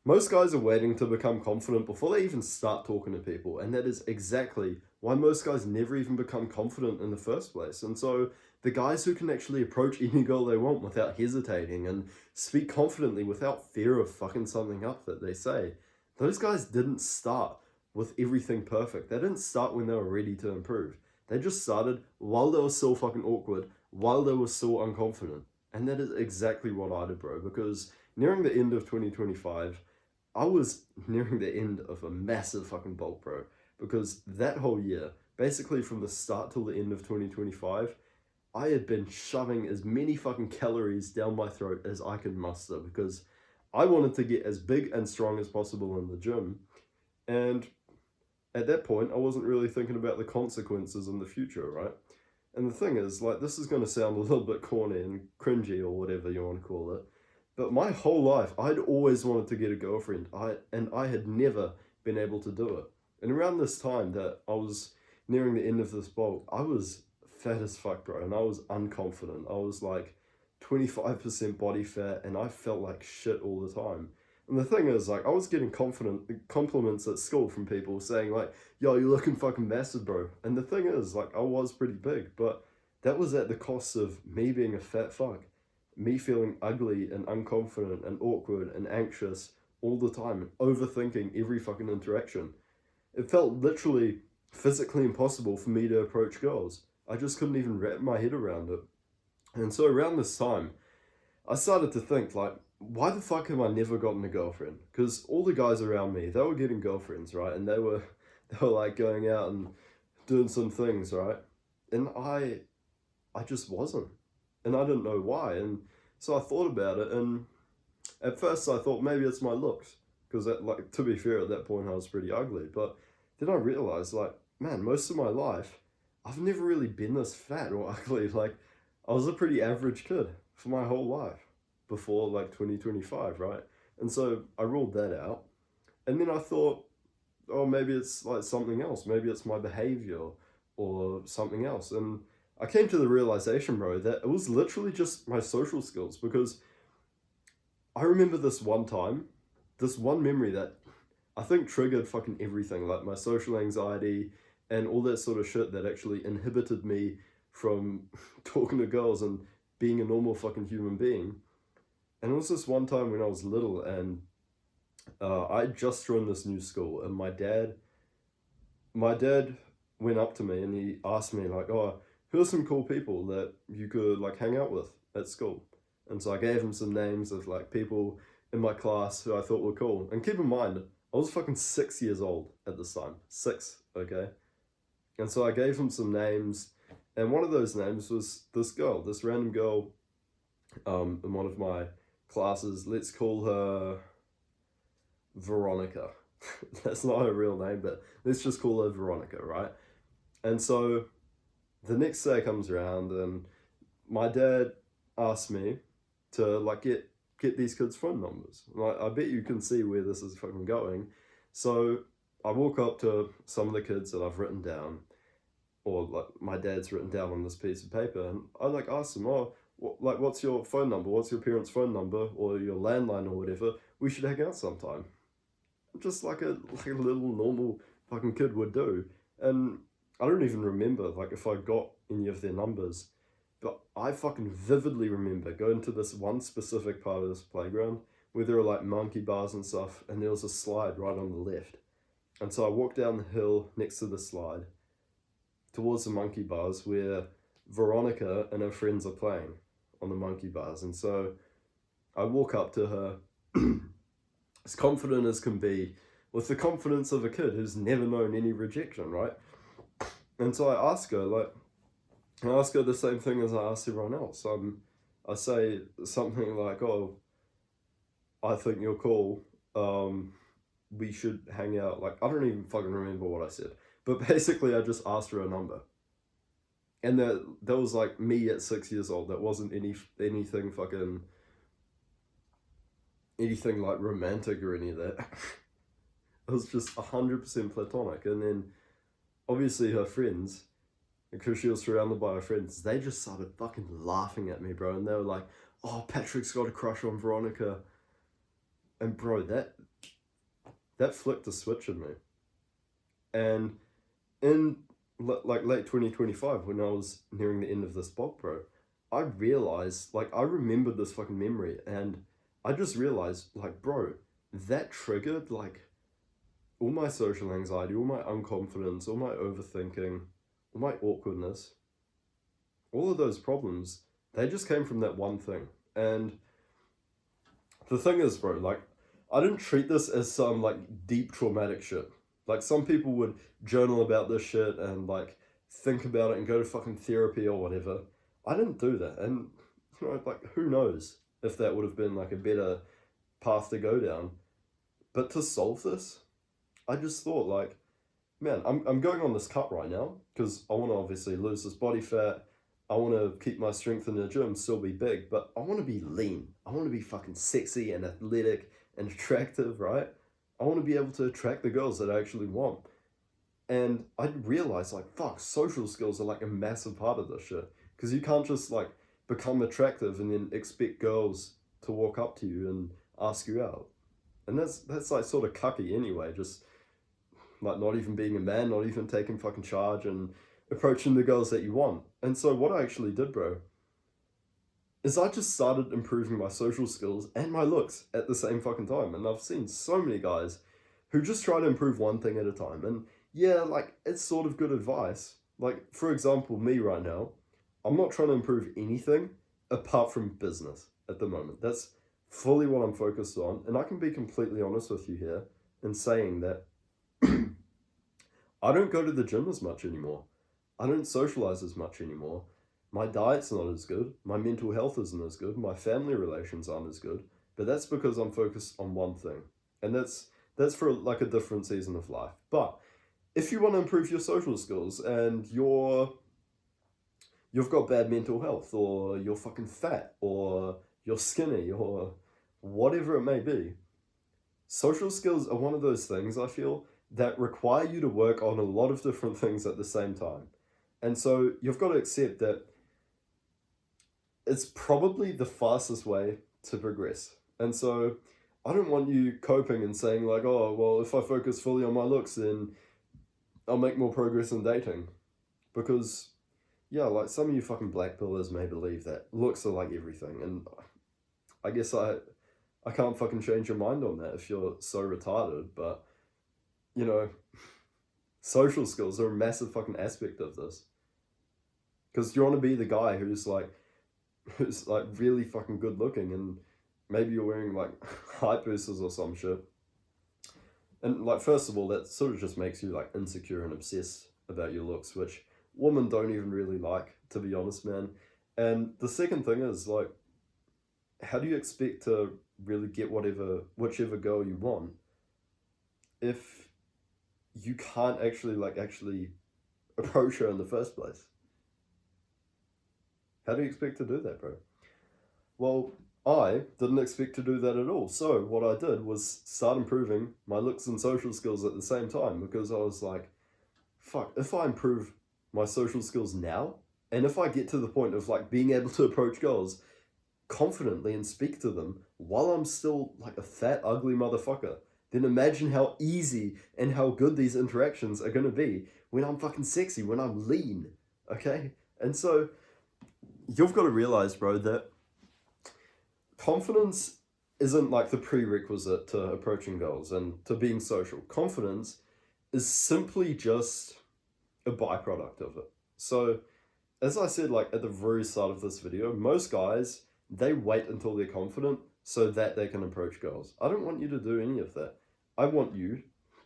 Most guys are waiting to become confident before they even start talking to people, and that is exactly why most guys never even become confident in the first place. And so, the guys who can actually approach any girl they want without hesitating and speak confidently without fear of fucking something up that they say, those guys didn't start with everything perfect. They didn't start when they were ready to improve. They just started while they were still fucking awkward, while they were still unconfident. And that is exactly what I did, bro, because nearing the end of 2025, I was nearing the end of a massive fucking bulk, bro. Because that whole year, basically from the start till the end of 2025, I had been shoving as many fucking calories down my throat as I could muster because I wanted to get as big and strong as possible in the gym. And at that point, I wasn't really thinking about the consequences in the future, right? And the thing is, like, this is going to sound a little bit corny and cringy or whatever you want to call it, but my whole life, I'd always wanted to get a girlfriend. I had never been able to do it. And around this time that I was nearing the end of this bulk, I was fat as fuck, bro, and I was unconfident. I was like 25% body fat, and I felt like shit all the time. And the thing is, like, I was getting confident compliments at school from people saying like, "Yo, you're looking fucking massive, bro." And the thing is, like, I was pretty big, but that was at the cost of me being a fat fuck, me feeling ugly and unconfident and awkward and anxious all the time, overthinking every fucking interaction. It felt literally physically impossible for me to approach girls. I just couldn't even wrap my head around it. And so around this time, I started to think like, why the fuck have I never gotten a girlfriend? Because all the guys around me, they were getting girlfriends, right? And they were like going out and doing some things, right? And I just wasn't, and I didn't know why. And so I thought about it, and at first I thought maybe it's my looks, because like to be fair, at that point I was pretty ugly. But then I realized, like, man, most of my life, I've never really been this fat or ugly. Like, I was a pretty average kid for my whole life before like 2025, right? And so I ruled that out, and then I thought, oh, maybe it's like something else. Maybe it's my behavior or something else. And I came to the realization, bro, that it was literally just my social skills because I remember this one time, this one memory that I think triggered fucking everything, like my social anxiety and all that sort of shit that actually inhibited me from talking to girls and being a normal fucking human being. And it was this one time when I was little and I just joined this new school, and my dad went up to me and he asked me like, "Oh, who are some cool people that you could like hang out with at school?" And so I gave him some names of like people in my class who I thought were cool. And keep in mind, I was fucking 6 years old at this time. Six, okay? And so I gave him some names, and one of those names was this girl, this random girl, in one of my classes. Let's call her Veronica. That's not her real name, but let's just call her Veronica, right? And so the next day comes around, and my dad asked me to like get these kids' phone numbers. Like, I bet you can see where this is fucking going. So I walk up to some of the kids that I've written down, or like my dad's written down on this piece of paper, and I like ask them, "Oh, what's your phone number? What's your parents' phone number, or your landline, or whatever? We should hang out sometime." Just like a little normal fucking kid would do. And I don't even remember like if I got any of their numbers, but I fucking vividly remember going to this one specific part of this playground where there were like monkey bars and stuff, and there was a slide right on the left. And so I walked down the hill next to the slide towards the monkey bars where Veronica and her friends are playing on the monkey bars. And so I walk up to her as confident as can be, with the confidence of a kid who's never known any rejection, right? And so I ask her the same thing as I ask everyone else. I say something like, "Oh, I think you're cool. We should hang out." Like, I don't even fucking remember what I said, but basically, I just asked her a number, and that was like me at 6 years old. That wasn't anything fucking anything like romantic or any of that. It was just 100% platonic. And then obviously her friends, because she was surrounded by her friends, they just started fucking laughing at me, bro. And they were like, "Oh, Patrick's got a crush on Veronica." And bro, that flicked a switch in me. And in like late 2025, when I was nearing the end of this book, bro, I realized, like, I remembered this fucking memory, and I just realized, like, bro, that triggered, like, all my social anxiety, all my unconfidence, all my overthinking, all my awkwardness, all of those problems, they just came from that one thing. And the thing is, bro, like, I didn't treat this as some, like, deep traumatic shit. Like, some people would journal about this shit and, like, think about it and go to fucking therapy or whatever. I didn't do that. And, like, who knows if that would have been, like, a better path to go down. But to solve this, I just thought, like, man, I'm going on this cut right now because I want to obviously lose this body fat. I want to keep my strength in the gym, still be big, but I want to be lean. I want to be fucking sexy and athletic and attractive, right? I want to be able to attract the girls that I actually want. And I realized, like, fuck, social skills are like a massive part of this shit. Because you can't just, like, become attractive and then expect girls to walk up to you and ask you out. And that's like sort of cucky anyway, just like not even being a man, not even taking fucking charge and approaching the girls that you want. And so what I actually did, bro, is I just started improving my social skills and my looks at the same fucking time. And I've seen so many guys who just try to improve one thing at a time. And yeah, like, it's sort of good advice. Like, for example, me right now, I'm not trying to improve anything apart from business at the moment. That's fully what I'm focused on. And I can be completely honest with you here in saying that I don't go to the gym as much anymore. I don't socialize as much anymore. My diet's not as good. My mental health isn't as good. My family relations aren't as good. But that's because I'm focused on one thing. And that's for like a different season of life. But if you want to improve your social skills and you've got bad mental health, or you're fucking fat, or you're skinny, or whatever it may be, social skills are one of those things, I feel, that require you to work on a lot of different things at the same time. And so you've got to accept that it's probably the fastest way to progress. And so I don't want you coping and saying, like, oh, well, if I focus fully on my looks, then I'll make more progress in dating. Because, yeah, like, some of you fucking black pillars may believe that looks are like everything. And I guess I can't fucking change your mind on that if you're so retarded. But, you know, social skills are a massive fucking aspect of this. Because you want to be the guy who's like really fucking good looking, and maybe you're wearing like hype boosters or some shit. And like, first of all, that sort of just makes you like insecure and obsessed about your looks, which women don't even really like, to be honest, man. And the second thing is, like, how do you expect to really get whichever girl you want if you can't actually approach her in the first place? How do you expect to do that, bro? Well, I didn't expect to do that at all. So what I did was start improving my looks and social skills at the same time, because I was like, fuck, if I improve my social skills now, and if I get to the point of like being able to approach girls confidently and speak to them while I'm still like a fat, ugly motherfucker, then imagine how easy and how good these interactions are gonna be when I'm fucking sexy, when I'm lean, okay? And so you've got to realize, bro, that confidence isn't like the prerequisite to approaching girls and to being social. Confidence is simply just a byproduct of it. So, as I said, like at the very start of this video, most guys, they wait until they're confident so that they can approach girls. I don't want you to do any of that. I want you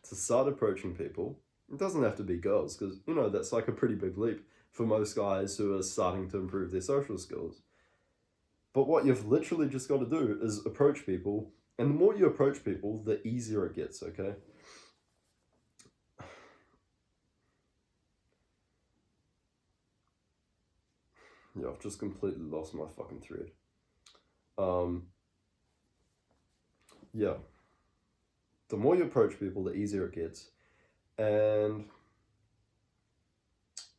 to start approaching people. It doesn't have to be girls, because, you know, that's like a pretty big leap for most guys who are starting to improve their social skills. But what you've literally just got to do is approach people, and the more you approach people, the easier it gets, okay? Yeah, I've just completely lost my fucking thread. Yeah. The more you approach people, the easier it gets. And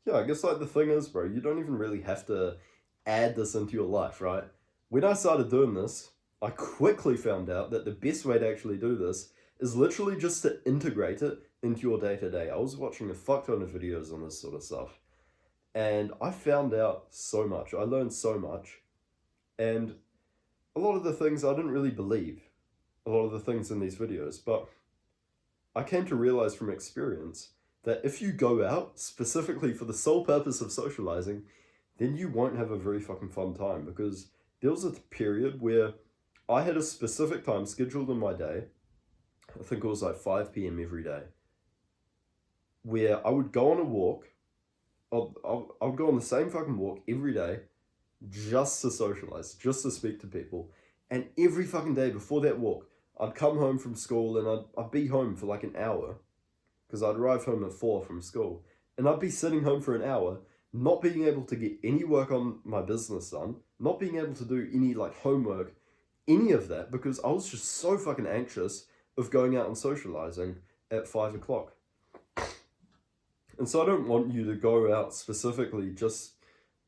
yeah, I guess like the thing is, bro, you don't even really have to add this into your life, right? When I started doing this, I quickly found out that the best way to actually do this is literally just to integrate it into your day to day. I was watching a fuck ton of videos on this sort of stuff, and I found out so much. I learned so much, and a lot of the things I didn't really believe, a lot of the things in these videos, but I came to realize from experience that if you go out specifically for the sole purpose of socializing, then you won't have a very fucking fun time, because there was a period where I had a specific time scheduled in my day. I think it was like 5 p.m. every day, where I would go on a walk. I'll go on the same fucking walk every day just to socialize, just to speak to people. And every fucking day before that walk, I'd come home from school and I'd be home for like an hour, because I'd arrive home at 4 from school. And I'd be sitting home for an hour, not being able to get any work on my business done, not being able to do any like homework, any of that, because I was just so fucking anxious of going out and socializing at 5 o'clock. And so I don't want you to go out specifically just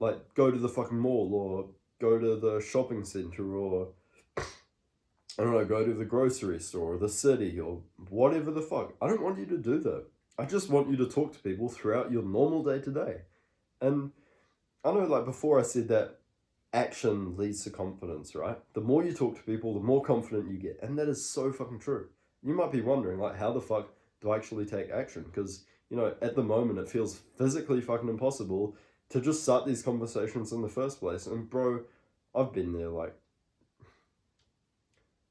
like go to the fucking mall or go to the shopping center or I don't know, go to the grocery store or the city or whatever the fuck. I don't want you to do that. I just want you to talk to people throughout your normal day to day. And I know, like before, I said that action leads to confidence, right? The more you talk to people, the more confident you get. And that is so fucking true. You might be wondering, like, how the fuck do I actually take action? Because, you know, at the moment, it feels physically fucking impossible to just start these conversations in the first place. And bro, I've been there, like,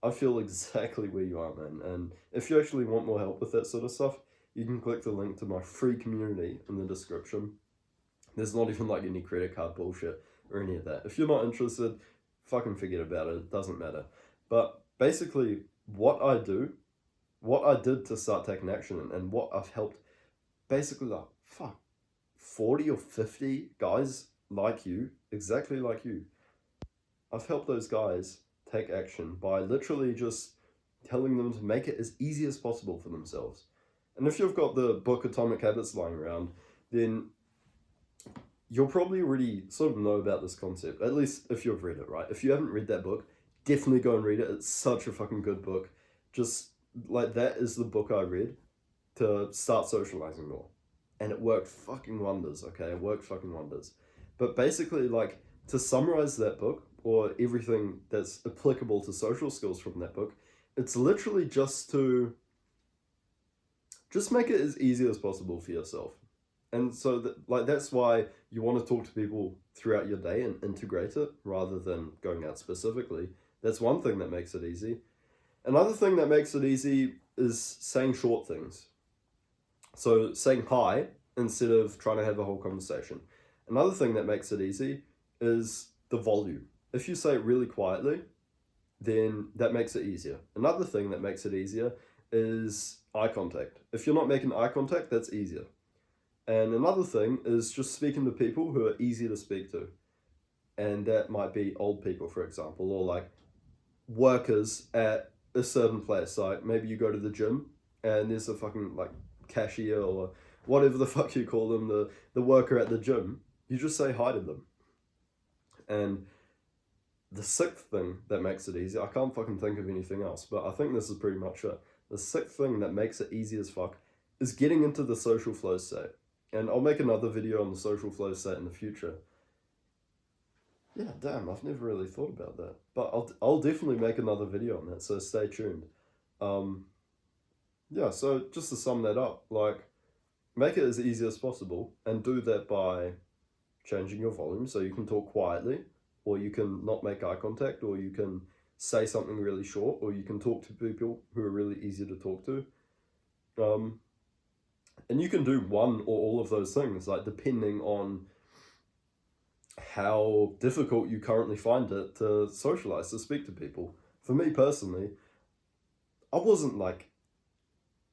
I feel exactly where you are, man. And if you actually want more help with that sort of stuff, you can click the link to my free community in the description. There's not even like any credit card bullshit or any of that. If you're not interested, fucking forget about it. It doesn't matter. But basically, what I did to start taking action and what I've helped basically like, 40 or 50 guys like you, exactly like you. I've helped those guys take action by literally just telling them to make it as easy as possible for themselves. And if you've got the book Atomic Habits lying around, then you'll probably already sort of know about this concept, at least if you've read it, right? If you haven't read that book, definitely go and read it. It's such a fucking good book. Just like that is the book I read to start socializing more. And it worked fucking wonders, okay? It worked fucking wonders. But basically, like, to summarize that book, or everything that's applicable to social skills from that book, it's literally just make it as easy as possible for yourself. And so that's why you want to talk to people throughout your day and integrate it rather than going out specifically. That's one thing that makes it easy. Another thing that makes it easy is saying short things. So saying hi instead of trying to have a whole conversation. Another thing that makes it easy is the volume. If you say it really quietly, then that makes it easier. Another thing that makes it easier is eye contact. If you're not making eye contact, that's easier. And another thing is just speaking to people who are easy to speak to. And that might be old people, for example, or like workers at a certain place. Like maybe you go to the gym and there's a fucking like cashier or whatever the fuck you call them, the worker at the gym. You just say hi to them. And the sixth thing that makes it easy, I can't fucking think of anything else, but I think this is pretty much it. The sixth thing that makes it easy as fuck is getting into the social flow state. And I'll make another video on the social flow state in the future. Yeah, damn, I've never really thought about that. But I'll definitely make another video on that, so stay tuned. Yeah, so just to sum that up, like, make it as easy as possible, and do that by changing your volume so you can talk quietly, or you can not make eye contact, or you can say something really short, or you can talk to people who are really easy to talk to. And you can do one or all of those things, like depending on how difficult you currently find it to socialize, to speak to people. For me personally, I wasn't like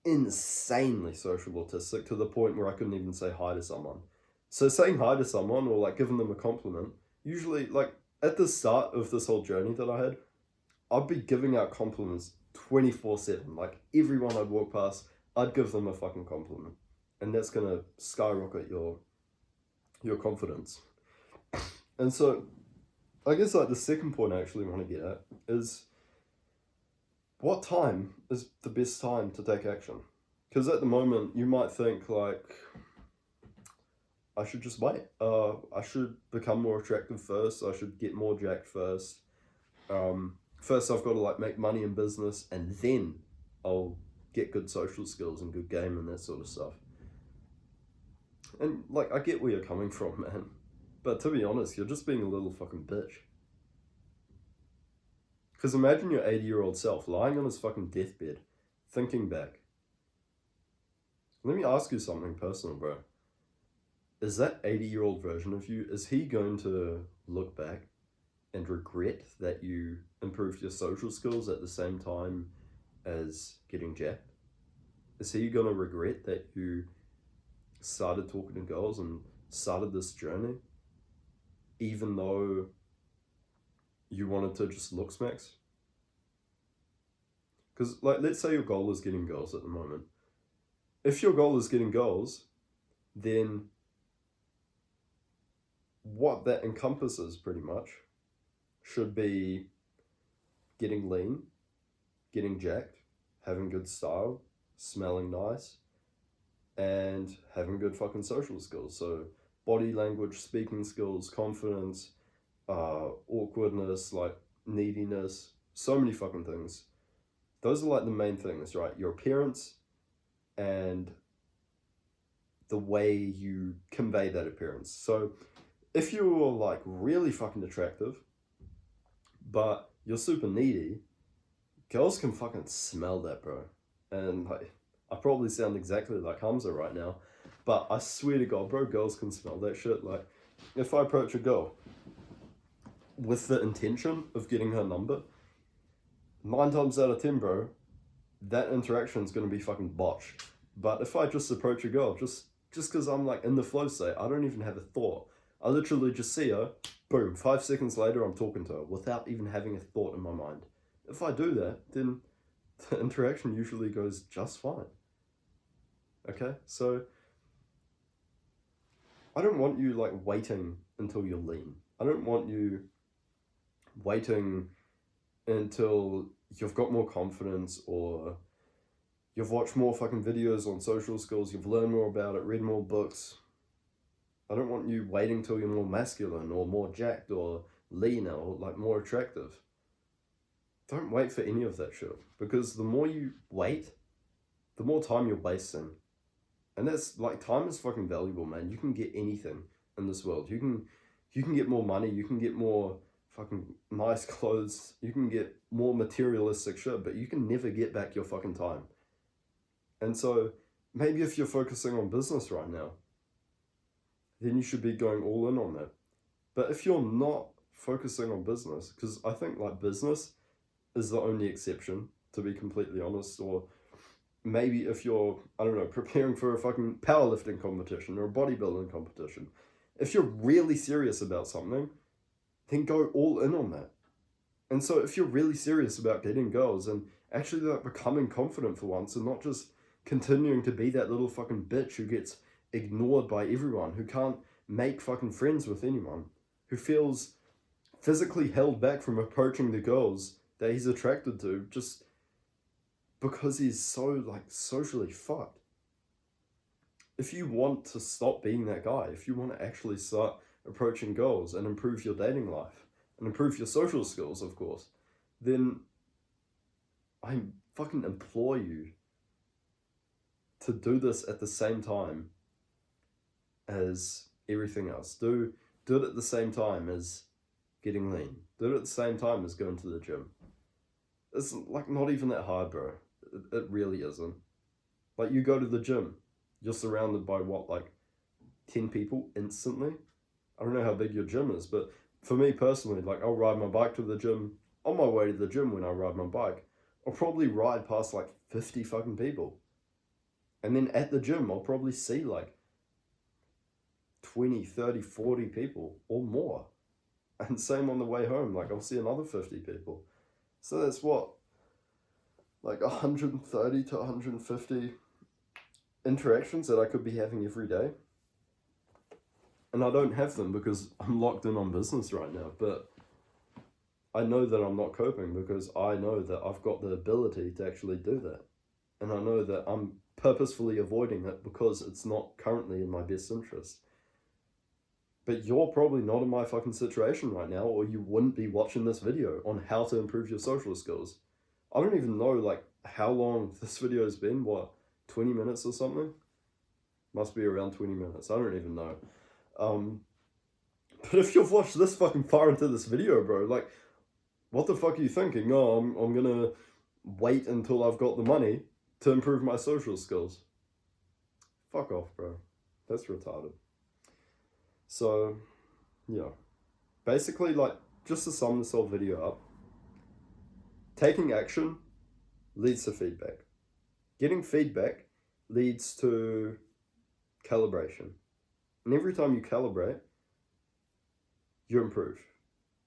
insanely social autistic to the point where I couldn't even say hi to someone. So saying hi to someone or like giving them a compliment, usually like at the start of this whole journey that I had, I'd be giving out compliments 24/7. Like everyone I'd walk past, I'd give them a fucking compliment. And that's gonna skyrocket your confidence. And so I guess like the second point I actually want to get at is what time is the best time to take action? Because at the moment, you might think, like, I should just wait. I should become more attractive first. I should get more jacked first. First, I've got to, like, make money in business, and then I'll get good social skills and good game and that sort of stuff. And, like, I get where you're coming from, man. But to be honest, you're just being a little fucking bitch. Because imagine your 80-year-old self lying on his fucking deathbed, thinking back. Let me ask you something personal, bro. Is that 80-year-old version of you, is he going to look back and regret that you improved your social skills at the same time as getting jacked? Is he going to regret that you started talking to girls and started this journey, even though you wanted to just look smacks? Because, like, let's say your goal is getting girls at the moment. If your goal is getting girls, then what that encompasses pretty much should be getting lean, getting jacked, having good style, smelling nice, and having good fucking social skills. So body language, speaking skills, confidence, awkwardness, like neediness, so many fucking things. Those are like the main things, right? Your appearance and the way you convey that appearance. So if you're like really fucking attractive, but you're super needy, girls can fucking smell that, bro. And like, I probably sound exactly like Hamza right now, but I swear to God, bro, girls can smell that shit. Like, if I approach a girl with the intention of getting her number, 9 times out of 10, bro, that interaction is going to be fucking botched. But if I just approach a girl, just because I'm like in the flow state, I don't even have a thought. I literally just see her, boom, 5 seconds later, I'm talking to her without even having a thought in my mind. If I do that, then the interaction usually goes just fine. Okay? So, I don't want you like waiting until you're lean. I don't want you waiting until you've got more confidence or you've watched more fucking videos on social skills, you've learned more about it, read more books. I don't want you waiting till you're more masculine or more jacked or leaner or like more attractive. Don't wait for any of that shit, because the more you wait, the more time you're wasting. And that's like, time is fucking valuable, man. You can get anything in this world. You can get more money, you can get more fucking nice clothes, you can get more materialistic shit, but you can never get back your fucking time. And so maybe if you're focusing on business right now, then you should be going all in on that. But if you're not focusing on business, because I think like business is the only exception, to be completely honest, or maybe if you're, I don't know, preparing for a fucking powerlifting competition or a bodybuilding competition, if you're really serious about something, then go all in on that. And so if you're really serious about getting girls and actually like becoming confident for once and not just continuing to be that little fucking bitch who gets ignored by everyone, who can't make fucking friends with anyone, who feels physically held back from approaching the girls that he's attracted to just because he's so like socially fucked. If you want to stop being that guy, if you want to actually start approaching girls and improve your dating life and improve your social skills, of course, then I fucking implore you to do this at the same time as everything else. Do it at the same time as getting lean. Do it at the same time as going to the gym. It's like not even that hard, bro. It really isn't. Like, you go to the gym, you're surrounded by what, like 10 people instantly? I don't know how big your gym is, but for me personally, like, I'll ride my bike to the gym. On my way to the gym when I ride my bike, I'll probably ride past like 50 fucking people. And then at the gym, I'll probably see like 20, 30, 40 people or more. And same on the way home, like I'll see another 50 people. So that's what, like 130 to 150 interactions that I could be having every day. And I don't have them because I'm locked in on business right now. But I know that I'm not coping because I know that I've got the ability to actually do that. And I know that I'm purposefully avoiding it because it's not currently in my best interest. But you're probably not in my fucking situation right now, or you wouldn't be watching this video on how to improve your social skills. I don't even know, like, how long this video has been. What, 20 minutes or something? Must be around 20 minutes. I don't even know. But if you've watched this fucking far into this video, bro, like, what the fuck are you thinking? Oh, I'm gonna wait until I've got the money to improve my social skills. Fuck off, bro. That's retarded. So, yeah. Basically, like, just to sum this whole video up, taking action leads to feedback. Getting feedback leads to calibration. And every time you calibrate, you improve.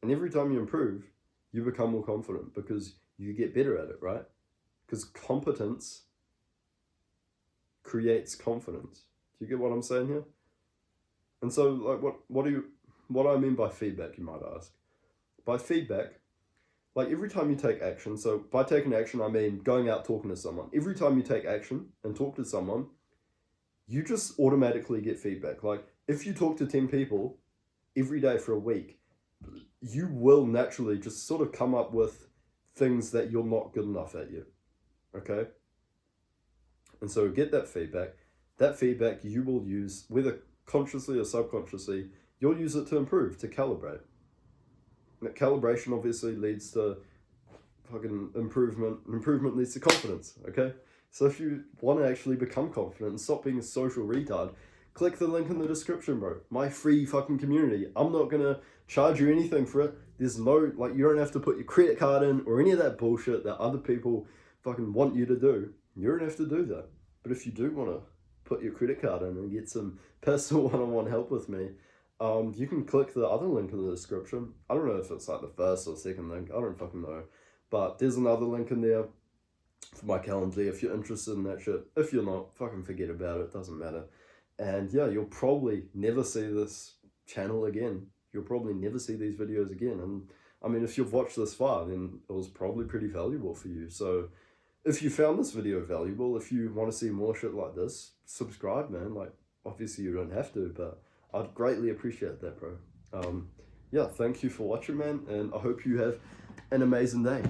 And every time you improve, you become more confident because you get better at it, right? Because competence creates confidence. Do you get what I'm saying here? And so, like, what do I mean by feedback, you might ask? By feedback, like, every time you take action, so by taking action, I mean going out talking to someone. Every time you take action and talk to someone, you just automatically get feedback. Like, if you talk to 10 people every day for a week, you will naturally just sort of come up with things that you're not good enough at yet. Okay? And so get that feedback. That feedback you will use, whether consciously or subconsciously, you'll use it to improve, to calibrate. And that calibration obviously leads to fucking improvement. Improvement leads to confidence, okay? So if you want to actually become confident and stop being a social retard, click the link in the description, bro. My free fucking community. I'm not gonna charge you anything for it. There's no, like, you don't have to put your credit card in or any of that bullshit that other people fucking want you to do. You don't have to do that. But if you do want to put your credit card in and get some personal one-on-one help with me, you can click the other link in the description. I don't know if it's like the first or second link. I don't fucking know. But there's another link in there for my calendar if you're interested in that shit. If you're not, fucking forget about it. It doesn't matter. And yeah, you'll probably never see this channel again. You'll probably never see these videos again. And I mean, if you've watched this far, then it was probably pretty valuable for you. So if you found this video valuable, if you want to see more shit like this, subscribe, man. Like, obviously you don't have to, but I'd greatly appreciate that, bro. Yeah, thank you for watching, man. And I hope you have an amazing day.